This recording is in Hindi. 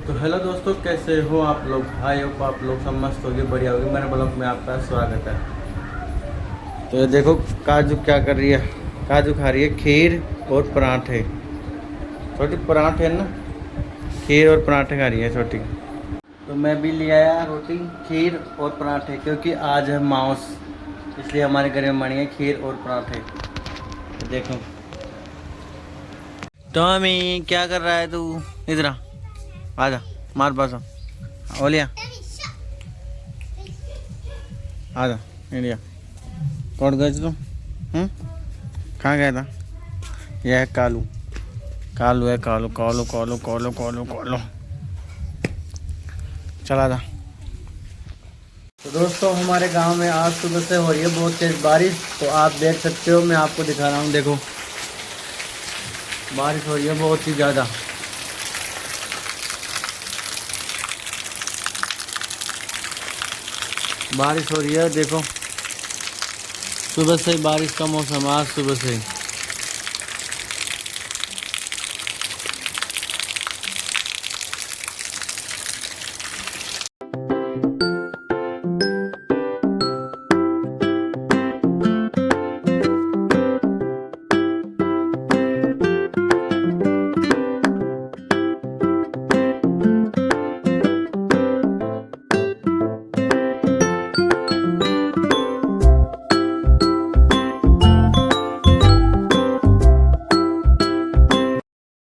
तो हेलो दोस्तों, कैसे हो आप लोग। आई होप आप लोग सब मस्त होगे, बढ़िया होगी। मेरे ब्लॉग में आपका स्वागत है। तो ये देखो काजू क्या कर रही है। काजू खा रही है खीर और पराठे। छोटी पराठे है ना, खीर और पराठे खा रही है छोटी। तो मैं भी ले आया रोटी, खीर और पराठे, क्योंकि आज है मांस, इसलिए हमारे घर में बनी है खीर और पराठे। तो देखो टॉमी क्या कर रहा है तू, इधर आ, आजा मार पास ओलिया, आजा इंडिया। कौन गए थे तुम? कहाँ गया था? यह है कालू, कालू है, कालू कालू कालू कालू कालू कालू। चला जा। तो दोस्तों हमारे गांव में आज सुबह से हो रही है बहुत तेज बारिश। तो आप देख सकते हो, मैं आपको दिखा रहा हूँ। देखो बारिश हो रही है बहुत ही ज़्यादा। बारिश हो रही है, देखो सुबह से ही बारिश का मौसम, आज सुबह से ही।